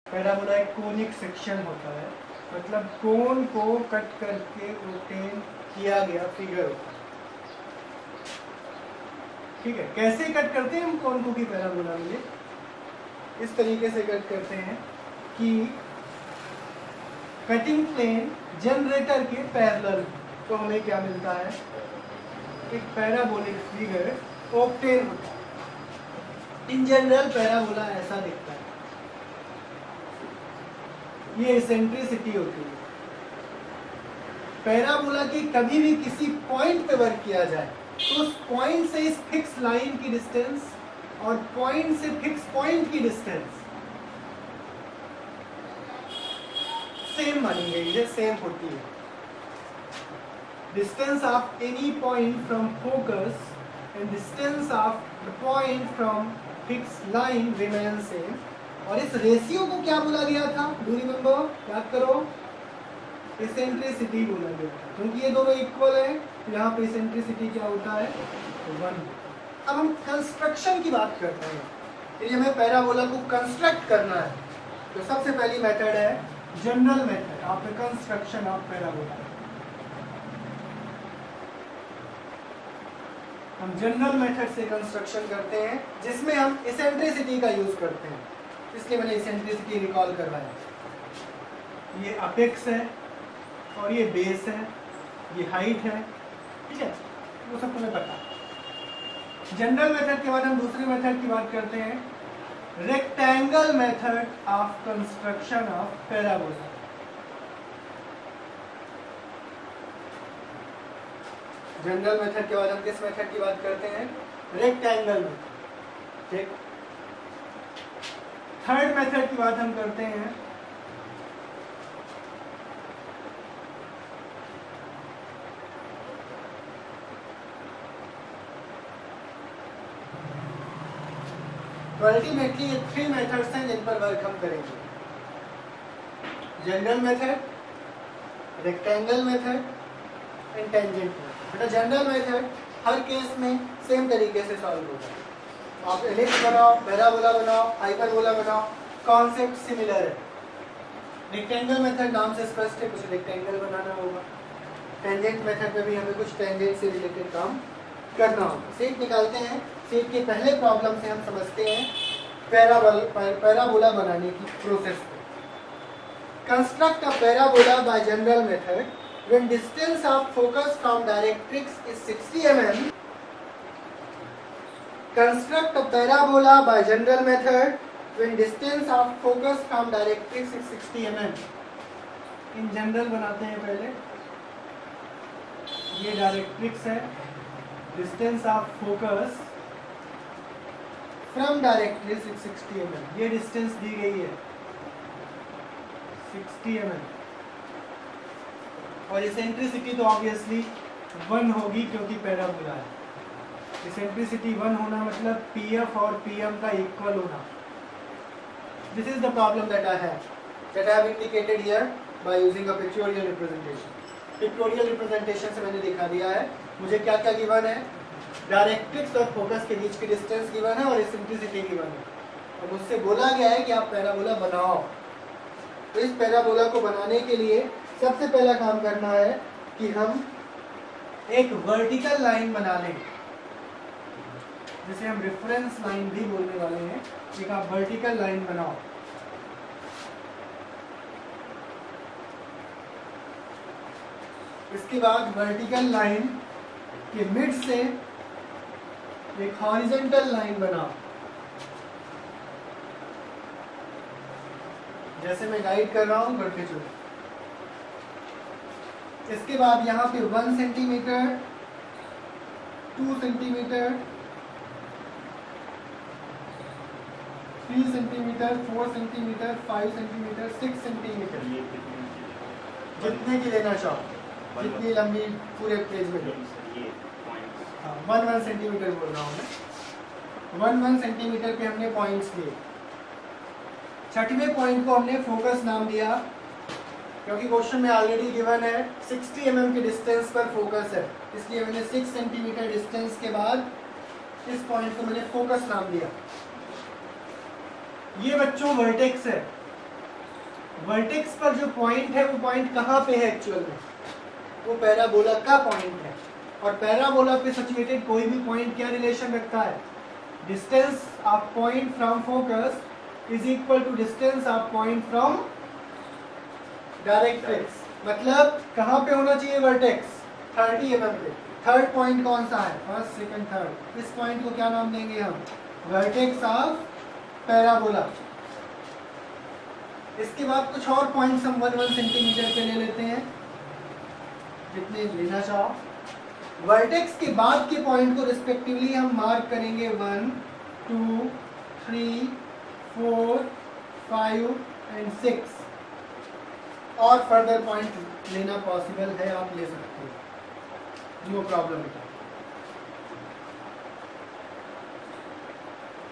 Parabola एक conic section होता है, मतलब कोन को कट करके ऑब्टेन किया गया फिगर होता है। ठीक है, कैसे कट करते हैं हम कोन को की पैराबोला में? इस तरीके से कट करते हैं कि कटिंग प्लेन जनरेटर के पैरेलल, तो हमें क्या मिलता है? एक पैराबोलिक फिगर ऑब्टेन होता है। इन जनरल पैराबोला ऐसा दिखता है, ये इसेंट्रिसिटी होती है। पैराबोला की कभी भी किसी पॉइंट पे वर्क किया जाए तो उस पॉइंट से इस फिक्स लाइन की डिस्टेंस और पॉइंट से फिक्स पॉइंट की डिस्टेंस सेम मानी गई है, सेम होती है। Distance of any point from focus and distance of the point from fix line remain same. और इस रेशियो को क्या बोला गया था? Do remember? याद करो, इसेंट्रिसिटी बोला गया था, क्योंकि ये दोनों इक्वल है। यहाँ पे इसेंट्रिसिटी क्या होता है? 1। अब हम कंस्ट्रक्शन की बात करते हैं। यदि हमें पैराबोला को कंस्ट्रक्ट करना है तो सबसे पहली मेथड है general method of the construction of parabola. हम जनरल मेथड से कंस्ट्रक्शन करते हैं जिसमें हम इसेंट्रिसिटी का यूज करते हैं, इसलिए मैंने इसेंट्रिसिटी रिकॉल करवाया। ये अपेक्स है और ये बेस है, ये हाइट है, ठीक है, वो सब तुम्हें पता। जनरल मेथड के बाद हम दूसरी मेथड की बात करते हैं, rectangle method of construction of parabola. General method के बाद हम किस मेथड की बात करते हैं? Rectangle method. ठीक, थर्ड मेथड की बात हम करते हैं तो अल्टीमेटली ये 3 मेथड्स हैं जिन पर वर्क हम करेंगे। General method, rectangle method and tangent method. बेटा जनरल मेथड हर केस में सेम तरीके से सॉल्व होगा। आप एलिप्स बनाओ, पैराबोला बनाओ, हाइपरबोला बनाओ, कॉन्सेप्ट सिमिलर है। रेक्टेंगल मेथड नाम से स्पष्ट है, कुछ रेक्टेंगल बनाना होगा। टेंजेंट मेथड में भी हमें कुछ टेंजेंट से रिलेटेड काम करना होगा। सेट निकालते हैं। सेट के पहले प्रॉब्लम से हम समझते हैं पैराबोला बनाने की प्रोसेस को। Construct a parabola bye general method when distance of focus from directrix is 60 mm. Construct a parabola by general method when distance of focus from directrix is 60 mm. In general बनाते हैं पहले। ये directrix है, distance of focus from directrix is 60 mm। ये distance दी गई है 60 mm। और eccentricity तो ऑब्वियसली 1 होगी क्योंकि पैराबोला है। इसेंट्रिसिटी 1 होना मतलब पीएफ और पीएम का इक्वल होना। This is the problem that I have indicated here by using a pictorial representation. Pictorial representation से मैंने दिखा दिया है मुझे क्या क्या गिवन है। डायरेक्ट्रिक्स और फोकस के बीच की डिस्टेंस गिवन है और इसेंट्रिसिटी गिवन है, और मुझसे बोला गया है कि आप पैराबोला बनाओ। तो इस पैराबोला को बनाने के लिए सबसे पहला काम करना है कि हम एक वर्टिकल लाइन बना लें, जिसे हम रेफरेंस लाइन भी बोलने वाले हैं। एक आप वर्टिकल लाइन बनाओ। इसके बाद वर्टिकल लाइन के मिड से एक हॉरिजॉन्टल लाइन बनाओ, जैसे मैं गाइड कर रहा हूं करके चलो। इसके बाद यहाँ पे 1 centimetre, 2 centimetre, 3 centimetre, 4 centimetre, 5 centimetre, 6 centimetre, जितने की लेना चाहो, जितनी लंबी पूरे पेज में। हाँ, 1 सेंटीमीटर बोल रहा हूँ मैं। 1 सेंटीमीटर पे हमने पॉइंट्स लिए। छठवें पॉइंट को हमने फोकस नाम दिया क्योंकि क्वेश्चन में ऑलरेडी गिवन है 60 mm के डिस्टेंस पर फोकस है, इसलिए मैंने 6 सेंटीमीटर डिस्टेंस के बाद इस पॉइंट को मैंने फोकस नाम दिया। ये बच्चों वर्टेक्स है। वर्टेक्स पर जो पॉइंट है वो पॉइंट कहाँ पे है एक्चुअल में? वो पैराबोला का पॉइंट है। और पैराबोला पे सिचुएटेड कोई भी पॉइंट क्या रिलेशन रखता है? Distance of point from focus is equal to distance of point from directrix. मतलब कहाँ पे होना चाहिए वर्टेक्स? 30 mm पे। थर्ड पॉइंट कौन सा है? First, second, third. इस पॉइंट को क्या नाम देंगे हम? Vertex of parabola. इसके बाद कुछ और पॉइंट्स हम 1 सेंटीमीटर पे ले लेते हैं, जितने लेना चाहो। वर्टेक्स के बाद के पॉइंट को रिस्पेक्टिवली हम मार्क करेंगे 1, 2, 3, 4, 5 एंड 6। और फर्दर पॉइंट लेना पॉसिबल है, आप ले सकते हो, नो प्रॉब्लम।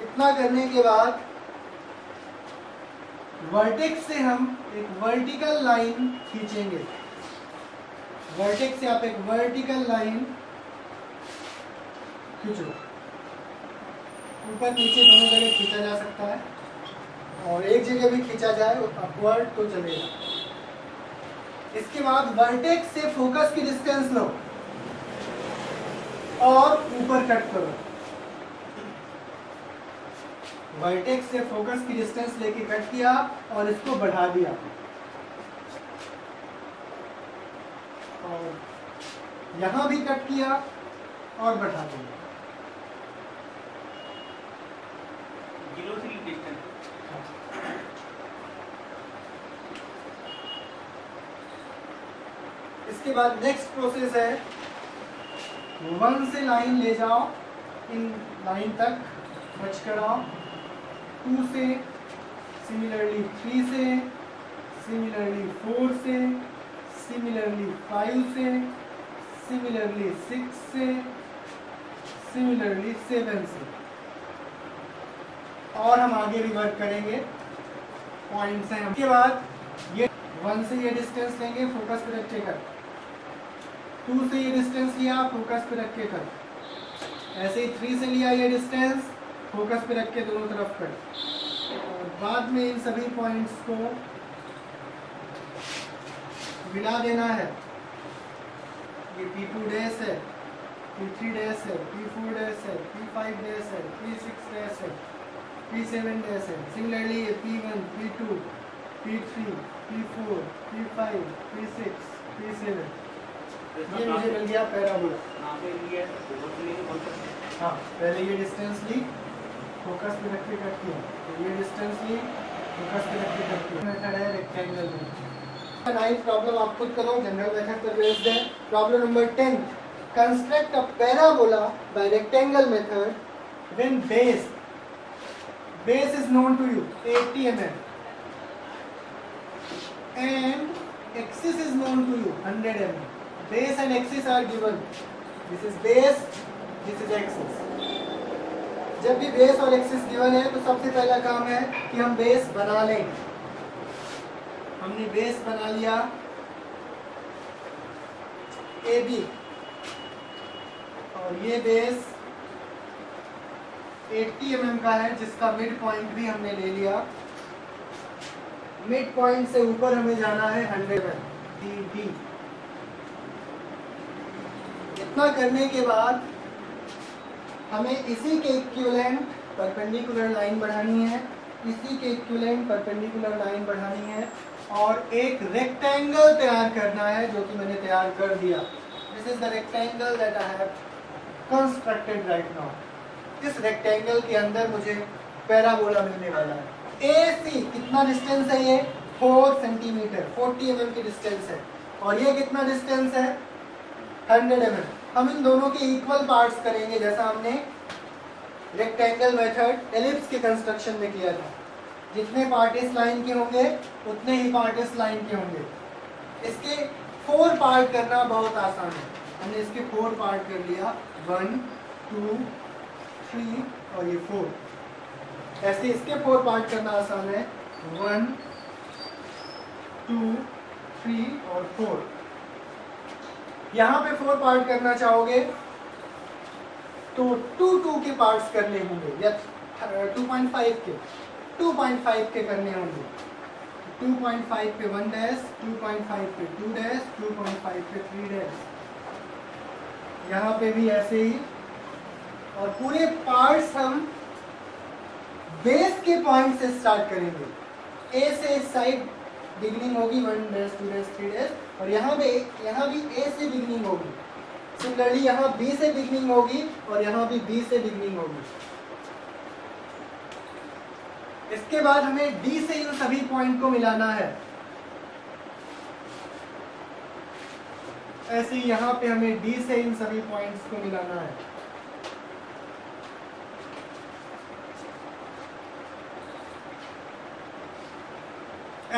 इतना करने के बाद वर्टेक्स से हम एक वर्टिकल लाइन खींचेंगे। वर्टेक्स से आप एक वर्टिकल लाइन खींचो। ऊपर नीचे दोनों जगह खींचा जा सकता है, और एक जगह भी खींचा जाए अपवर्ड तो चलेगा। इसके बाद वर्टेक्स से फोकस की डिस्टेंस लो और ऊपर कट करो। वर्टेक्स से फोकस की डिस्टेंस लेके कट किया और इसको बढ़ा दिया, और यहां भी कट किया और बढ़ा दिया। इसके बाद नेक्स्ट प्रोसेस है, 1 से लाइन ले जाओ, इन लाइन तक टच कराओ, 2 से, सिमिलरली 3 से, सिमिलरली 4 से, सिमिलरली 5 से, सिमिलरली 6 से, सिमिलरली 7 से। और हम आगे भी वर्क करेंगे, पॉइंट्स हैं। उसके बाद ये 1 से ये डिस्टेंस लेंगे, फोकस पे रख के कर। 2 से ये डिस्टेंस लिया, फोकस पे रख के कर। ऐसे ही 3 से लिया ये डिस्टेंस, फोकस पे रख के दोनों तरफ कर। और बाद में इन सभी पॉइंट्स को मिला देना है। ये P2 डैश है, P3 डैश है, P4 डैश है, P5 डैश है, P6 डैश है, P7 डैश है। सिमिलरली ये P1, P2, P3, P4, P5, P6, P7। ये मुझे मिल गया पैराबोला। हाँ, पहले ये डिस्टेंस ली, फोकस पे रख के कट किया, तो ये डिस्टेंस ली, फोकस पे रख के कट किया। मेथड है रेक्टेंगल में। 9 प्रॉब्लम आप खुद करो, जनरल मेथड पर बेस्ड है। Problem number 10, construct a parabola bye rectangle method when base is known to you 80 mm and axis is known to you 100 mm. Base and axis are given. This is base, this is axis. जब भी base और axis given है तो सबसे पहला काम है कि हम बेस बना लें। हमने बेस बना लिया AB, और ये बेस 80 mm का है, जिसका मिड पॉइंट भी हमने ले लिया। मिड पॉइंट से ऊपर हमें जाना है 100 mm। इतना करने के बाद हमें इसी के इक्विवेलेंट परपेंडिकुलर लाइन बढ़ानी है, इसी के इक्विवेलेंट परपेंडिकुलर लाइन बढ़ानी है, और एक रेक्टेंगल तैयार करना है, जो कि मैंने तैयार कर दिया। This is the rectangle that I have constructed right now. इस रेक्टेंगल के अंदर मुझे पैराबोला मिलने वाला है। AC कितना डिस्टेंस है? ये 4 सेंटीमीटर, 40 mm की डिस्टेंस है, और ये कितना डिस्टेंस है? 100 mm। हम इन दोनों के इक्वल पार्ट्स करेंगे, जैसा हमने रेक्टेंगल मेथड एलिप्स के कंस्ट्रक्शन में किया था। जितने पार्ट इस लाइन के होंगे उतने ही पार्ट इस लाइन के होंगे। इसके 4 पार्ट करना बहुत आसान है। हमने इसके 4 पार्ट कर लिया, 1, 2, 3 और ये 4। ऐसे इसके 4 पार्ट करना आसान है, 1, 2, 3 और 4। यहाँ पे 4 पार्ट करना चाहोगे तो 2 के पार्ट्स करने होंगे, या 2.5 के करने होंगे। 2.5 पे 1 डैश, 2.5 पे 2 डैश, 2.5 पे 3 डैश, यहाँ पे भी ऐसे ही। और पूरे पार्ट्स हम बेस के पॉइंट से स्टार्ट करेंगे। ए से इस साइड बिगनिंग होगी 1 डैश, 2 डैश, 3 डैश, और यहाँ भी ए से बिगनिंग होगी। सिमिलरली यहाँ बी से बिगनिंग होगी और यहाँ भी बी से बिगनिंग होगी। इसके बाद हमें डी से इन सभी पॉइंट को मिलाना है। ऐसे ही यहाँ पे हमें डी से इन सभी पॉइंट्स को मिलाना है।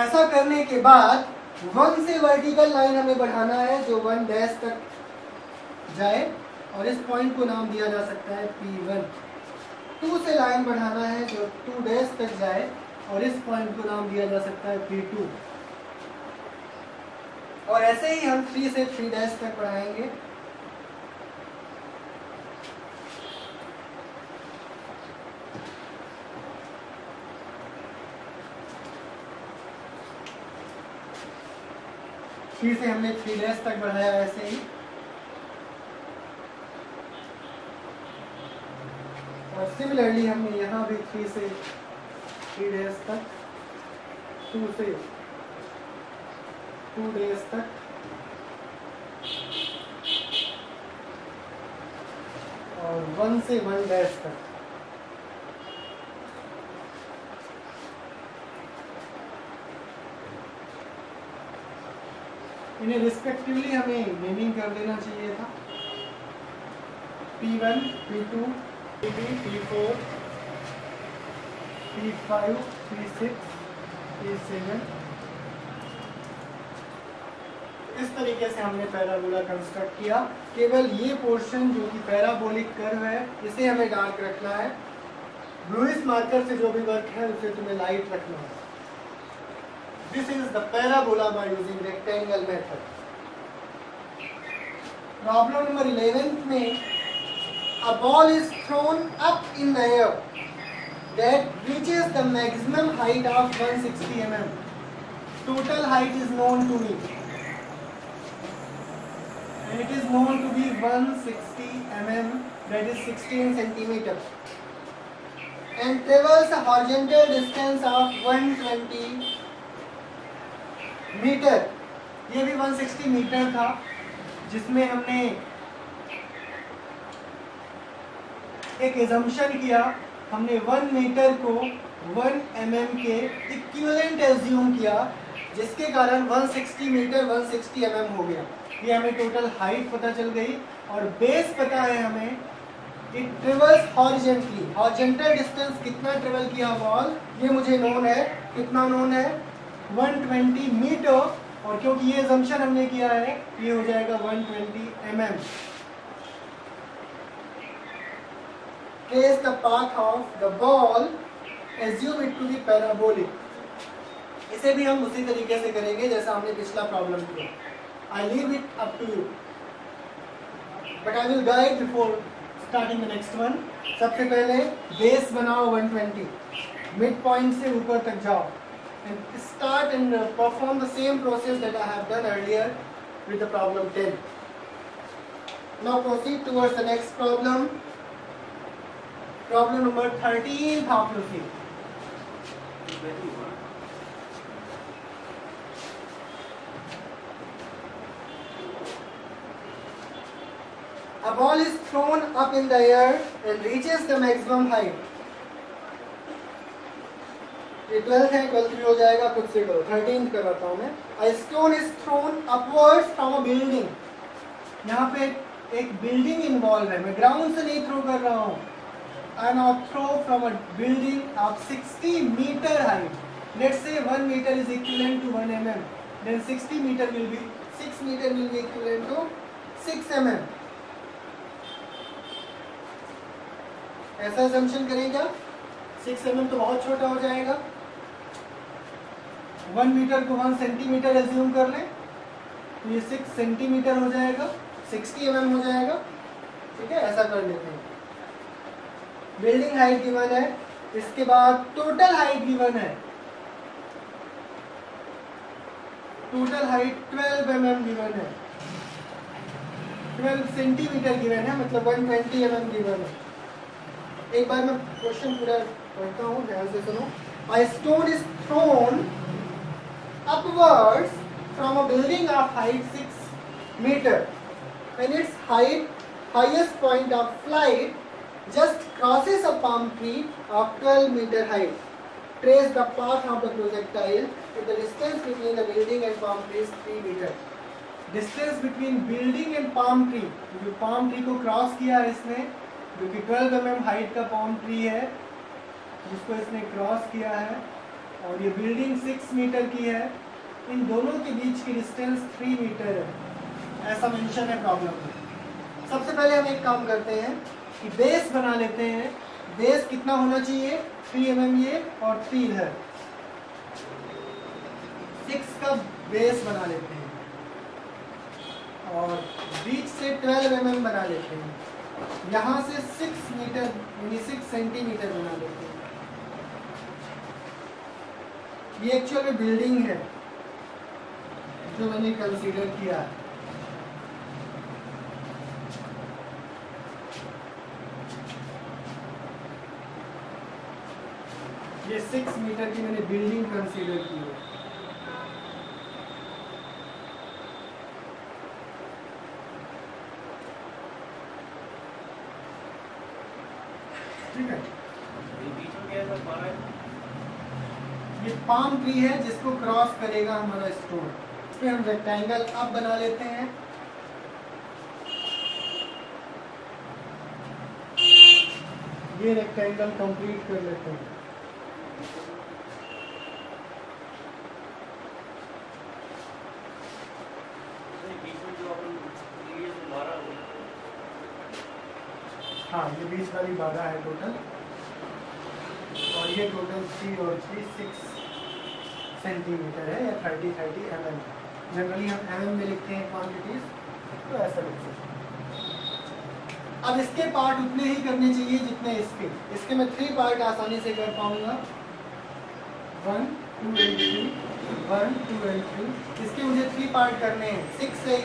ऐसा करने के बाद 1 से वर्टिकल लाइन हमें बढ़ाना है जो 1 डैश तक जाए, और इस पॉइंट को नाम दिया जा सकता है P1। 2 से लाइन बढ़ाना है जो 2 डैश तक जाए, और इस पॉइंट को नाम दिया जा सकता है P2। और ऐसे ही हम 3 से 3 डैश तक बढ़ाएंगे। थ्री से हमने 3 डैश तक बढ़ाया, ऐसे ही। और सिमिलरली हमने यहाँ भी 3 से 3 डैश तक, 2 से 2 डैश तक, और 1 से 1 डैश तक। इन्हें रिस्पेक्टिवली हमें नेमिंग कर देना चाहिए था। P1, P2, P3, P4, P5, P6, P7। इस तरीके से हमने पैराबोला कंस्ट्रक्ट किया। केवल ये पोर्शन जो कि पैराबोलिक कर्व है, इसे हमें डार्क रखना है। ब्लूइश मार्कर से जो भी वर्क है उसे तुम्हें लाइट रखना है। This is the parabola by using rectangle method. Problem number 11 में a ball is thrown up in the air that reaches the maximum height of 160 mm. Total height is known to me, and it is known to be 160 mm, that is 16 centimeter, and travels a horizontal distance of 120 metre. ये भी 160 metre था, जिसमें हमने एक assumption किया। हमने 1 metre को 1 mm के इक्विवेलेंट एज्यूम किया, जिसके कारण 160 मीटर 160 mm हो गया। ये हमें टोटल हाइट पता चल गई, और बेस पता है हमें। It travels horizontally, horizontal distance कितना ट्रेवल किया बॉल, ये मुझे नोन है। कितना नोन है? 120 मीटर। और क्योंकि ये assumption हमने किया है, ये हो जाएगा 120 mm। Trace the path of the ball, assume it to be parabolic। इसे भी हम उसी तरीके से करेंगे जैसा हमने पिछला प्रॉब्लम किया। I leave it up to you, but I will guide before starting the next one। सबसे पहले बेस बनाओ 120, मिड पॉइंट से ऊपर तक जाओ, and start and perform the same process that I have done earlier with the problem 10. Now proceed towards the next problem. Problem number 13, half proceed. A ball is thrown up in the air and reaches the maximum height. ये 12th है, 12th भी हो जाएगा, खुद से करो। 13th कराता हूँ मैं। A stone is thrown upwards from a building। यहाँ पे एक बिल्डिंग इन्वॉल्व है, मैं ग्राउंड से नहीं थ्रो कर रहा हूँ। I now throw from a building of 60 meter height. Let's say 1 meter is equivalent to 1 mm. Then 6 meter will be equivalent to 6 mm. ऐसा assumption करें क्या? 6 mm तो बहुत छोटा हो जाएगा। 1 मीटर को 1 सेंटीमीटर एज्यूम कर लें तो ये 6 सेंटीमीटर हो जाएगा, 60 mm हो जाएगा। ठीक है, ऐसा कर लेते हैं। बिल्डिंग हाइट गिवन है, इसके बाद टोटल हाइट गिवन है, टोटल हाइट 12 mm गिवन है, 12 सेंटीमीटर गिवन है, मतलब 120 mm गिवन है। एक बार मैं क्वेश्चन पूरा पढ़ता हूँ, ध्यान से सुनो। A stone is thrown upwards from a building of height 6 meter and its highest point of flight just crosses a palm tree of 12 meter height. Trace the path of the projectile if the distance between the building and palm tree is 3 meter. Distance between building and palm tree, जो palm tree को cross किया है इसने, जो कि 12 mm height का palm tree है जिसको इसने क्रॉस किया है, और ये बिल्डिंग 6 मीटर की है, इन दोनों के बीच की डिस्टेंस 3 मीटर है, ऐसा मेंशन है प्रॉब्लम में। सबसे पहले हम एक काम करते हैं कि बेस बना लेते हैं। बेस कितना होना चाहिए? 3 mm ये और 3 है, 6 का बेस बना लेते हैं और बीच से 12 mm बना लेते हैं, यहाँ से 6 मीटर यानी 6 सेंटीमीटर बना लेते हैं। ये एक्चुअल में बिल्डिंग है जो मैंने कंसीडर किया है। ये 6 मीटर की मैंने बिल्डिंग कंसीडर की है। ठीक है, ये पाम ट्री है जिसको क्रॉस करेगा हमारा स्टोन। फिर हम रेक्टेंगल अब बना लेते हैं। ये रेक्टेंगल कंप्लीट कर लेते हैं। हाँ, ये 20 वाली 12 है टोटल, और ये टोटल 3 और 3 6 सेंटीमीटर है या 30 mm। जनरली हम mm में लिखते हैं क्वांटिटीज, तो ऐसा लिख सकते हैं। अब इसके पार्ट उतने ही करने चाहिए जितने इसके मैं 3 पार्ट आसानी से कर पाऊंगा, 1 2 and 3, 1 2 and 3। इसके मुझे 3 पार्ट करने हैं, 6 से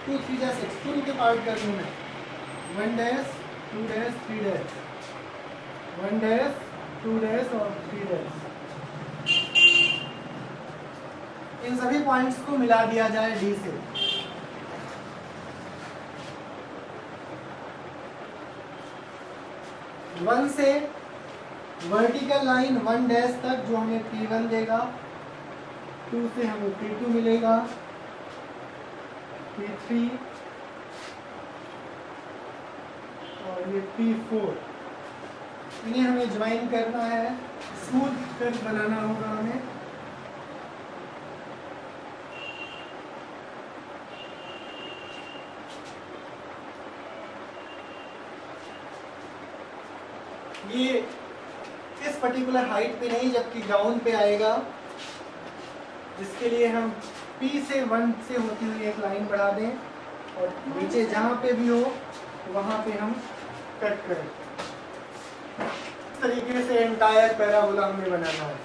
2 3 जा 6, 2 के पार्ट करने हैं, 1 dash 2 dash 3 dash, 1 dash 2 dash और 3 डैश। इन सभी पॉइंट्स को मिला दिया जाए डी से। वन से वर्टिकल लाइन 1 डैश तक जो हमें P1 देगा, 2 से हमें P2 मिलेगा, P3 और ये P4। इन्हें हमें ज्वाइन करना है, स्मूथ कर्व बनाना होगा हमें। ये इस पर्टिकुलर हाइट पे नहीं जबकि ग्राउंड पे आएगा, जिसके लिए हम P से 1 से होती हुई एक लाइन बढ़ा दें और नीचे जहाँ पे भी हो वहाँ पे हम कट करें। इस तरीके से एंटायर पैराबोला हमें बनाना है।